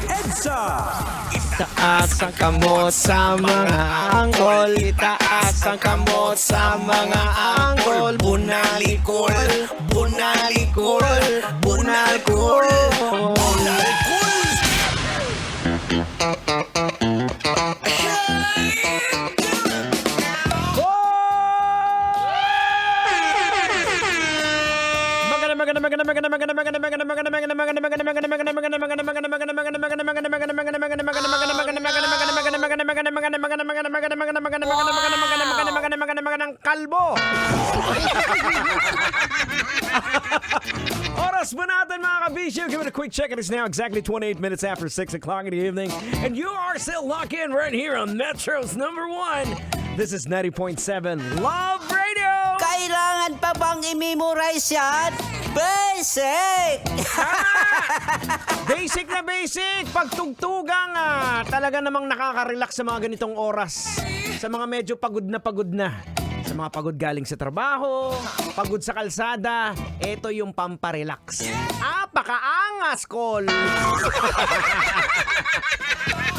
EDSA! Itaas ang kamot sa mga angkol. Itaas ang kamot sa mga angkol. Bunalikol, bunalikol, bunalikol, bunalikol. Kalbo. Oras ba natin mga kabisyo? Give it a quick check. It is now exactly 28 minutes after 6 o'clock in the evening. And you are still locked in right here on Metro's #1. This is 90.7 Love Radio. Kailangan pa bang i-memorize yan? Basic! Basic na basic. Pagtugtugang talaga namang nakaka-relax sa mga ganitong oras. Sa mga medyo pagod na. Sa mga pagod galing sa trabaho, pagod sa kalsada, ito yung pamparelax. Pakaangas, Col!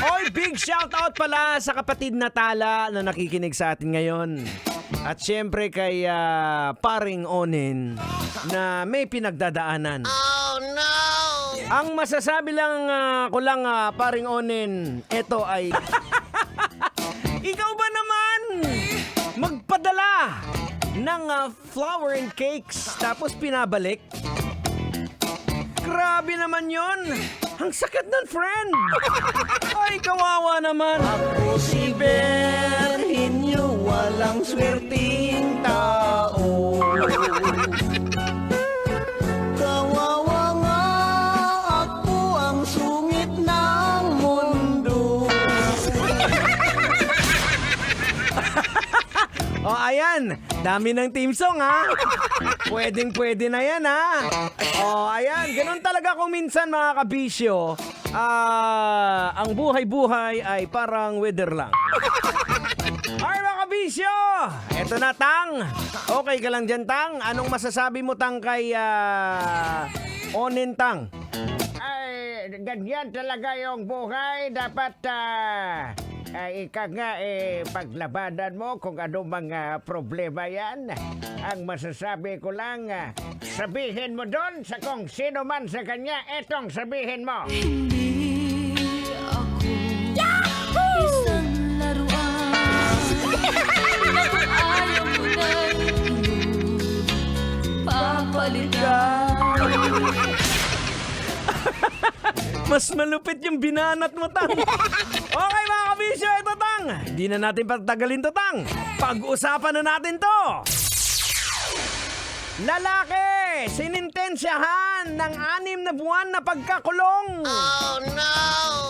Oy, big shoutout pala sa kapatid na Tala na nakikinig sa atin ngayon. At syempre kay paring Onin na may pinagdadaanan. Oh no! Ang masasabi lang ko lang paring Onin, ito ay ikaw ba naman magpadala ng flower and cakes tapos pinabalik? Grabe naman yon. Ang sakit nun, friend. Ay, kawawa naman. Ako si Berhinyo, walang swerting tao. Kawawa nga ako ang sungit ng mundo. O, ayan. Dami ng team song, ha? Pwedeng-pwede na yan, ha? O, ayan. Ganun talaga kung minsan, mga kabisyo. Ang buhay-buhay ay parang weather lang. Ay, mga kabisyo! Eto na, Tang. Okay ka lang dyan, Tang? Anong masasabi mo, Tang, kay Onin, Tang? Ay, ganyan talaga yung buhay. Dapat, ika nga, paglabanan mo kung ano mga problema yan. Ang masasabi ko lang, sabihin mo doon sa kung sino man sa kanya, etong sabihin mo. Hindi ako isang laruan na kung ayaw mo na'y papalitan. Mas malupit yung binanat mo, Tang. Okay, mga kabisyo, ito, Tang. Hindi na natin patagalin to, Tang. Pag-usapan na natin to. Lalaki, sinintensyahan ng 6 na buwan na pagkakulong. Oh no!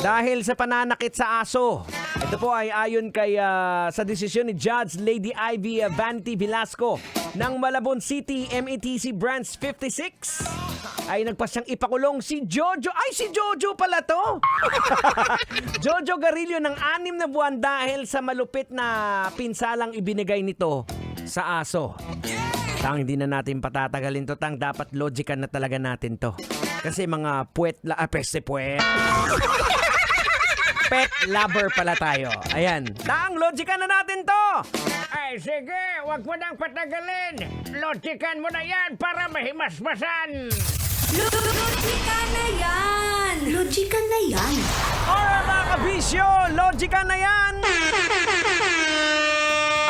Dahil sa pananakit sa aso. Ito po ay ayon kay sa desisyon ni Judge Lady Ivy Vanti Velasco ng Malabon City METC Branch 56 ay nagpasyang ipakulong si Jojo. Ay, si Jojo pala to! Jojo Garillo ng 6 na buwan dahil sa malupit na pinsalang ibinigay nito sa aso. Tang, hindi na natin patatagalin to, Tang. Dapat logican na talaga natin to. Kasi mga puwet pet lover pala tayo. Ayan. Tang, logican na natin to. Ay, sige, wag mo nang patagalin. Logikan mo na yan para mahimasmasan. Logika na yan! Logika na yan! Alright, mga kabisyo, logican na yan.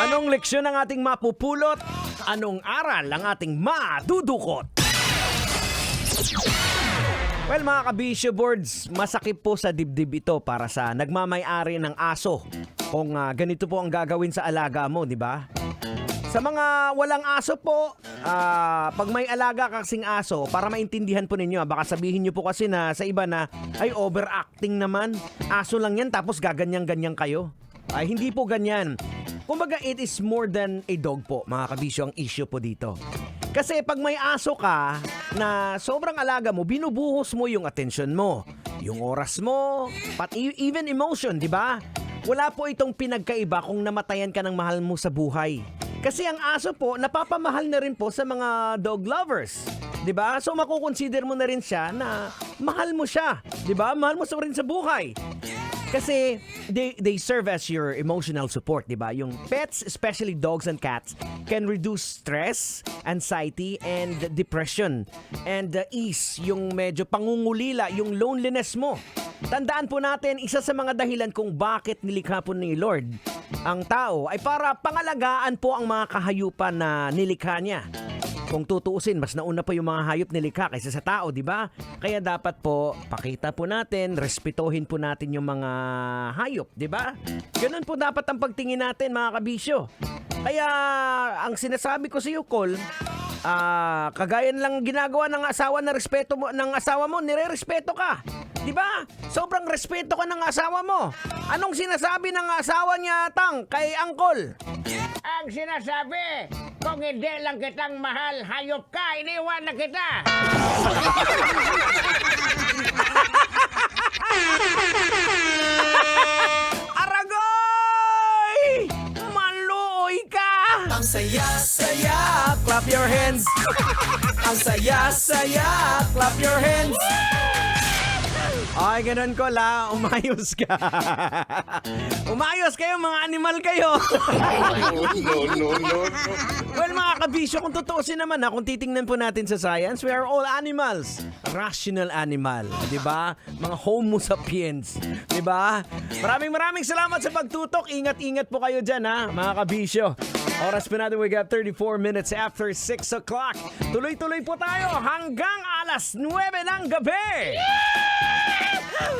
Anong leksyon ang ating mapupulot? Anong aral ang ating madudukot? Well, mga kabisyo boards, masakit po sa dibdib ito para sa nagmamay-ari ng aso. Kung ganito po ang gagawin sa alaga mo, di ba? Sa mga walang aso po, pag may alaga kasing aso, para maintindihan po ninyo, baka sabihin nyo po kasi na sa iba na, ay overacting naman, aso lang yan tapos gaganyan-ganyan kayo. Ay, hindi po ganyan. Kumbaga, it is more than a dog po, mga kabisyo, ang issue po dito. Kasi pag may aso ka na sobrang alaga mo, binubuhos mo yung atensyon mo, yung oras mo, pati even emotion, di ba? Wala po itong pinagkaiba kung namatayan ka ng mahal mo sa buhay. Kasi ang aso po, napapamahal na rin po sa mga dog lovers. 'Di ba? So makukonsider mo na rin siya na mahal mo siya. 'Di ba? Mahal mo rin sa buhay. Kasi they serve as your emotional support, 'di ba? Yung pets, especially dogs and cats, can reduce stress, anxiety, and depression. And ease, yung medyo pangungulila, yung loneliness mo. Tandaan po natin, isa sa mga dahilan kung bakit nilikha po ni Lord ang tao ay para pangalagaan po ang mga kahayupan na nilikha niya. Kung tutuusin, mas nauna pa yung mga hayop nilikha kaysa sa tao, di ba? Kaya dapat po, pakita po natin, respetuhin po natin yung mga hayop, di ba? Ganun po dapat ang pagtingin natin, mga kabisyo. Kaya, ang sinasabi ko sa iyo, Col, kagaya lang ginagawa ng asawa na respeto mo, ng asawa mo, nire-respeto ka. Di ba? Sobrang respeto ka ng asawa mo. Anong sinasabi ng asawa niya, Tang, kay Angkol? Ang sinasabi, kung hindi lang kitang mahal, hayop ka, iniwan na kita. Aragoy! Maluoy ka! Ang saya-saya, clap your hands. Ang saya-saya, clap your hands. Ay, ganun ko la. Umayos ka. Umayos kayo, mga animal kayo. Well, mga kabisyo, kung tutuusin naman kung titingnan po natin sa science, we are all animals. Rational animal. Diba? Mga homo sapiens. Diba? Maraming salamat sa pagtutok. Ingat-ingat po kayo dyan, mga kabisyo. Oras pa natin, we got 34 minutes after 6 o'clock. Tuloy-tuloy po tayo hanggang alas 9 ng gabi.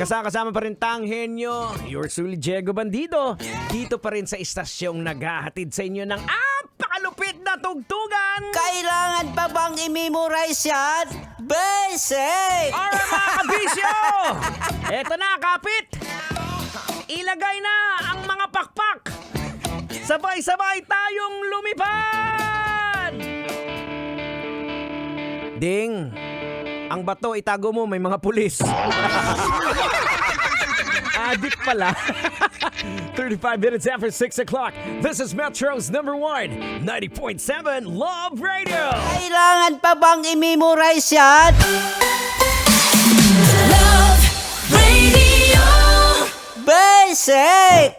Kasama pa rin Tanghenyo, yours truly, Diego Bandido. Dito pa rin sa istasyong naghahatid sa inyo ng apakalupit na tugtugan. Kailangan pa bang i-memorize yan? Basic! Alright, mga kabisyo! Eto na, kapit! Ilagay na ang mga pakpak! Sabay-sabay tayong lumipad! Ding! Ang bato, itago mo, may mga pulis. Adik pala. 35 minutes after 6 o'clock. This is Metro's #1, 90.7 Love Radio. Kailangan pa bang i-memorize yan? Love Radio. Basic!